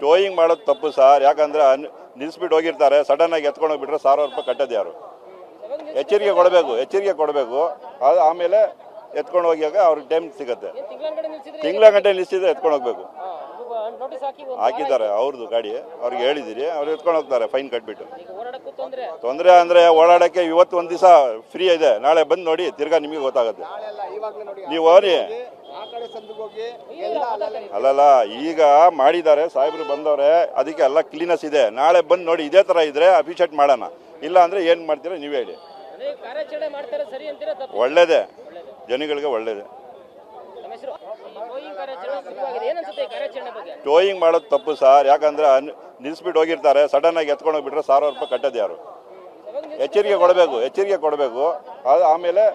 Towing ಮಾಡೋದು ತಪ್ಪು sir. ಯಾಕಂದ್ರೆ ನಿಲ್ಲಿಸ್ಬಿಟ್ಟು ಹೋಗಿರ್ತಾರೆ, ಸಡನ್ ಆಗಿ ಎತ್ಕೊಂಡು ಹೋಗ್ಬಿಟ್ರೆ 1000 ರೂಪಾಯಿ ಕಟ್ಟೋದು ಯಾರು? ಎಚ್ಚರಿಕೆ ಕೊಡಬೇಕು. ಅದು ಆಮೇಲೆ ಎತ್ಕೊಂಡು ಹೋಗಿಯಾಗ ಅವ್ರಿಗೆ ಟೈಮ್ ಸಿಗುತ್ತೆ. ತಿಂಗಳ ಗಂಟೆ ನಿಲ್ಲಿಸಿದ್ರೆ ಎತ್ಕೊಂಡು ಹೋಗ್ಬೇಕು. ಹಾಕಿದ್ದಾರೆ ಅವ್ರದ್ದು ಗಾಡಿ, ಅವ್ರಿಗೆ ಹೇಳಿದಿರಿ, ಅವ್ರು ಎತ್ಕೊಂಡು ಹೋಗ್ತಾರೆ ಫೈನ್ ಕಟ್ಬಿಟ್ಟು. ತೊಂದರೆ ಅಂದರೆ ಓಡಾಡೋಕ್ಕೆ ಇವತ್ತು ಒಂದು ದಿವಸ ಫ್ರೀ ಇದೆ, ನಾಳೆ ಬಂದು ನೋಡಿ, ತಿರ್ಗಾ ನಿಮಗೆ ಗೊತ್ತಾಗುತ್ತೆ. ನೀವು ಹೋಗಿ ಅಲ್ಲಲ್ಲ, ಈಗ ಮಾಡಿದ್ದಾರೆ ಸಾಹೇಬ್ರು ಬಂದವ್ರೆ, ಅದಕ್ಕೆ ಎಲ್ಲ ಕ್ಲೀನೆಸ್ ಇದೆ. ನಾಳೆ ಬಂದು ನೋಡಿ, ಇದೇ ಥರ ಇದ್ರೆ ಅಫಿಷಿಯೇಟ್ ಮಾಡೋಣ, ಇಲ್ಲ ಅಂದರೆ ಏನು ಮಾಡ್ತೀರಾ ನೀವೇ ಹೇಳಿ. ಒಳ್ಳೇದೇ, ಜನಗಳಿಗೆ ಒಳ್ಳೇದೇ. ಟೋಯಿಂಗ್ ಮಾಡೋದು ತಪ್ಪು ಸರ್. ಯಾಕಂದ್ರೆ ನಿಲ್ಲಿಸ್ಬಿಟ್ಟು ಹೋಗಿರ್ತಾರೆ, ಸಡನ್ ಆಗಿ ಎತ್ಕೊಂಡು ಹೋಗ್ಬಿಟ್ರೆ 1000 ರೂಪಾಯಿ ಕಟ್ಟೋದು ಯಾರು? ಎಚ್ಚರಿಕೆ ಕೊಡಬೇಕು. ಅದು ಆಮೇಲೆ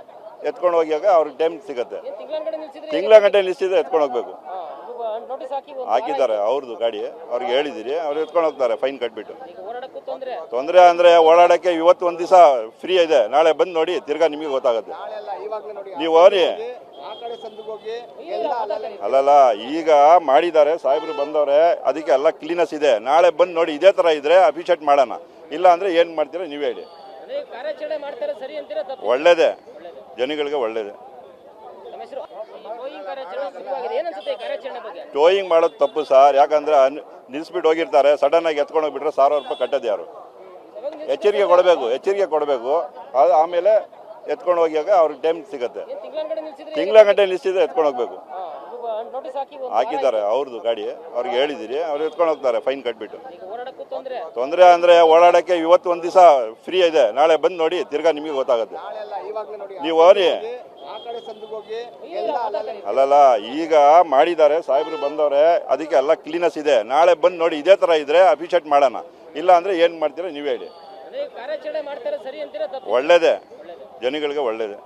ಎತ್ಕೊಂಡು ಹೋಗಿಯಾಗ ಅವ್ರಿಗೆ ಟೈಮ್ ಸಿಗುತ್ತೆ. ತಿಂಗಳ ಗಂಟೆ ನಿಲ್ಲಿಸಿದ್ರೆ ಎತ್ಕೊಂಡು ಹೋಗ್ಬೇಕು. ಹಾಕಿದ್ದಾರೆ ಅವ್ರದ್ದು ಗಾಡಿ, ಅವ್ರಿಗೆ ಹೇಳಿದಿರಿ, ಅವ್ರು ಎತ್ಕೊಂಡು ಹೋಗ್ತಾರೆ ಫೈನ್ ಕಟ್ಬಿಟ್ಟು. ತೊಂದರೆ ಅಂದರೆ ಓಡಾಡೋಕ್ಕೆ ಇವತ್ತು ಒಂದು ದಿವಸ ಫ್ರೀ ಇದೆ, ನಾಳೆ ಬಂದು ನೋಡಿ, ತಿರ್ಗಾ ನಿಮಗೆ ಗೊತ್ತಾಗುತ್ತೆ. ನೀವು ಹೋಗಿ ಅಲ್ಲಲ್ಲ, ಈಗ ಮಾಡಿದ್ದಾರೆ ಸಾಹೇಬ್ರು ಬಂದವ್ರೆ, ಅದಕ್ಕೆ ಎಲ್ಲ ಕ್ಲೀನೆಸ್ ಇದೆ. ನಾಳೆ ಬಂದು ನೋಡಿ, ಇದೇ ಥರ ಇದ್ರೆ ಅಫಿಷಿಯೇಟ್ ಮಾಡೋಣ, ಇಲ್ಲ ಅಂದರೆ ಏನು ಮಾಡ್ತೀರಾ ನೀವೇ ಹೇಳಿ. ಒಳ್ಳೇದೇ, ಜನಗಳಿಗೆ ಒಳ್ಳೇದೇ. ಟೋಯಿಂಗ್ ಮಾಡೋದು ತಪ್ಪು ಸರ್. ಯಾಕಂದ್ರೆ ನಿಲ್ಲಿಸ್ಬಿಟ್ಟು ಹೋಗಿರ್ತಾರೆ, ಸಡನ್ ಆಗಿ ಎತ್ಕೊಂಡು ಹೋಗ್ಬಿಟ್ರೆ 1000 ರೂಪಾಯಿ ಕಟ್ಟೋದು ಯಾರು? ಎಚ್ಚರಿಕೆ ಕೊಡಬೇಕು. ಅದು ಆಮೇಲೆ ಎತ್ಕೊಂಡು ಹೋಗಿಯಾಗ ಅವ್ರಿಗೆ ಟೈಮ್ ಸಿಗುತ್ತೆ. ತಿಂಗಳ ಗಂಟೆ ನಿಲ್ಲಿಸಿದ್ರೆ ಎತ್ಕೊಂಡು ಹೋಗ್ಬೇಕು. ಹಾಕಿದ್ದಾರೆ ಅವ್ರದ್ದು ಗಾಡಿ, ಅವ್ರಿಗೆ ಹೇಳಿದಿರಿ, ಅವ್ರು ಎತ್ಕೊಂಡು ಹೋಗ್ತಾರೆ ಫೈನ್ ಕಟ್ಬಿಟ್ಟು. ತೊಂದರೆ ಅಂದರೆ ಓಡಾಡೋಕ್ಕೆ ಇವತ್ತು ಒಂದು ದಿವಸ ಫ್ರೀ ಇದೆ, ನಾಳೆ ಬಂದು ನೋಡಿ, ತಿರ್ಗಾ ನಿಮಗೆ ಗೊತ್ತಾಗುತ್ತೆ. ನೀವು ಹೋಗಿ ಅಲ್ಲಲ್ಲ, ಈಗ ಮಾಡಿದ್ದಾರೆ ಸಾಹೇಬ್ರು ಬಂದವ್ರೆ, ಅದಕ್ಕೆ ಎಲ್ಲ ಕ್ಲೀನೆಸ್ ಇದೆ. ನಾಳೆ ಬಂದು ನೋಡಿ, ಇದೇ ಥರ ಇದ್ರೆ ಅಫಿಷಿಯೇಟ್ ಮಾಡೋಣ, ಇಲ್ಲ ಅಂದರೆ ಏನು ಮಾಡ್ತೀರಾ ನೀವೇ ಹೇಳಿ. ಒಳ್ಳೇದೇ, ಜನಗಳಿಗೆ ಒಳ್ಳೇದೇ.